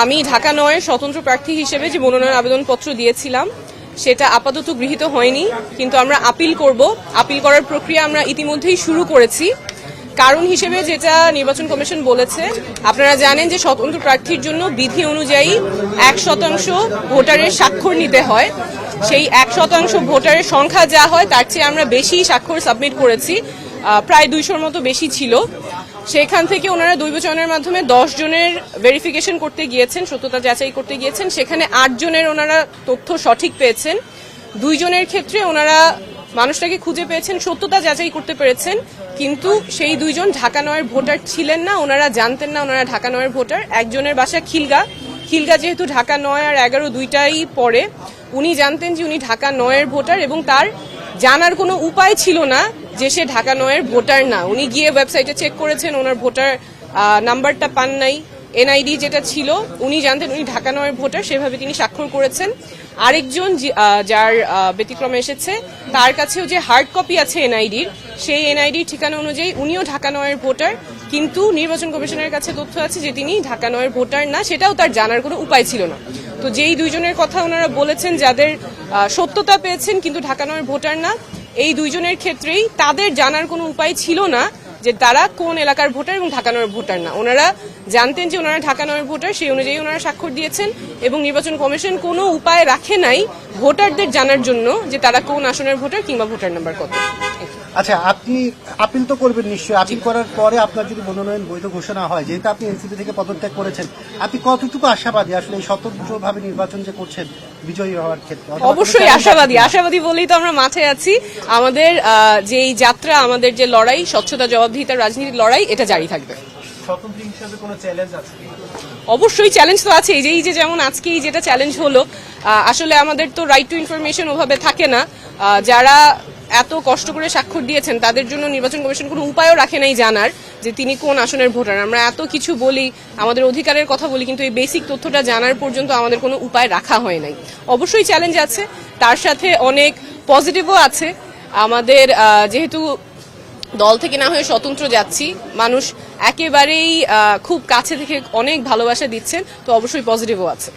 আমি ঢাকা ৯ স্বতন্ত্র প্রার্থী হিসেবে যে মনোনয়ন আবেদনপত্র দিয়েছিলাম সেটা আপাতত গৃহীত হয়নি, কিন্তু আমরা আপিল করব। আপিল করার প্রক্রিয়া আমরা ইতিমধ্যেই শুরু করেছি। কারণ হিসেবে যেটা নির্বাচন কমিশন বলেছে, আপনারা জানেন যে স্বতন্ত্র প্রার্থীর জন্য বিধি অনুযায়ী ১% ভোটারের স্বাক্ষর নিতে হয়। সেই ১% ভোটারের সংখ্যা যা হয় তার চেয়ে আমরা বেশি স্বাক্ষর সাবমিট করেছি, প্রায় ২০০-র মতো বেশি ছিল। সেখান থেকে ওনারা দৈবচয়নের মাধ্যমে 10 জনের ভেরিফিকেশন করতে গিয়েছেন, সত্যতা যাচাই করতে গিয়েছেন। সেখানে 8 জনের ওনারা তথ্য সঠিক পেয়েছেন। 2 জনের ক্ষেত্রে ওনারা মানুষটাকে খুঁজে পেয়েছেন, সত্যতা যাচাই করতে পেরেছেন, কিন্তু সেই 2 জন ঢাকা ৯-এর ভোটার ছিলেন না। ওনারা জানতেন না ওনারা ঢাকা 9-এর ভোটার। একজনের বাসা খিলগা যেহেতু ঢাকা ৯ আর 11 দুইটাই পড়ে, উনি জানতেন যে উনি ঢাকা 9-এর ভোটার এবং তার জানার কোনো উপায় ছিল না যে সে ঢাকা 9-এর ভোটার না। উনি গিয়ে ওয়েবসাইটে চেক করেছেন, ওনার ভোটার নাম্বারটা পান নাই, এনআইডি যেটা ছিল উনি জানতেন উনি ঢাকা 9-এর ভোটার, সেভাবে তিনি স্বাক্ষর করেছেন। আরেকজন যার ব্যতিক্রমে এসেছে, তার কাছেও যে হার্ড কপি আছে এনআইডির, সেই এনআইডির ঠিকানা অনুযায়ী উনিও ঢাকা 9-এর ভোটার, কিন্তু নির্বাচন কমিশনের কাছে তথ্য আছে যে তিনি ঢাকা 9-এর ভোটার না, সেটাও তার জানার কোনো উপায় ছিল না। তো যেই 2 জনের কথা ওনারা বলেছেন যাদের সত্যতা পেয়েছেন কিন্তু ঢাকা 9-এর ভোটার না, এই 2 জনের ক্ষেত্রেই তাদের জানার কোনো উপায় ছিল না যে তারা কোন এলাকার ভোটার এবং ঢাকা 9-এর ভোটার না। ওনারা জানতেন যে ওনারা ঢাকা 9-এর ভোটার, সেই অনুযায়ী ওনারা স্বাক্ষর দিয়েছেন এবং নির্বাচন কমিশন কোনো উপায় রাখে নাই ভোটারদের জানার জন্য যে তারা কোন আসনের ভোটার কিংবা ভোটার নাম্বার কত। আচ্ছা, আপনি আপিল তো করবেন নিশ্চয়ই। আপিল করার পরে আপনার যদি মনোনয়ন বৈধ ঘোষণা হয়, যেহেতু আপনি এনসিপি থেকে পদত্যাগ করেছেন, আপনি কতটুকু আশাবাদী আসলে এই স্বতন্ত্রভাবে নির্বাচন যে করছেন বিজয়ী হওয়ার ক্ষেত্রে? অবশ্যই আশাবাদী বলেই তো আমরা মাঠে আছি। আমাদের যেই যাত্রা, আমাদের যে লড়াই, স্বচ্ছতা, জবাবদিহিতার রাজনীতির লড়াই, এটা জারি থাকবে। স্বতন্ত্র হিসেবে কোনো চ্যালেঞ্জ আছে? অবশ্যই চ্যালেঞ্জ তো আছে। এই যে যেমন আজকেই যেটা চ্যালেঞ্জ হলো, আসলে আমাদের তো রাইট টু ইনফরমেশন ওভাবে থাকে না। যারা এত কষ্ট করে স্বাক্ষর দিয়েছেন তাদের জন্য নির্বাচন কমিশন কোনো উপায়ও রাখে নাই জানার যে তিনি কোন আসনের ভোটার। আমরা এত কিছু বলি, আমাদের অধিকারের কথা বলি, কিন্তু এই বেসিক তথ্যটা জানার পর্যন্ত আমাদের কোনো উপায় রাখা হয় নাই। অবশ্যই চ্যালেঞ্জ আছে, তার সাথে অনেক পজিটিভও আছে। আমাদের যেহেতু দল থেকে না হয়ে স্বতন্ত্র যাচ্ছি, মানুষ একেবারেই খুব কাছে থেকে অনেক ভালোবাসা দিচ্ছেন, তো অবশ্যই পজিটিভও আছে।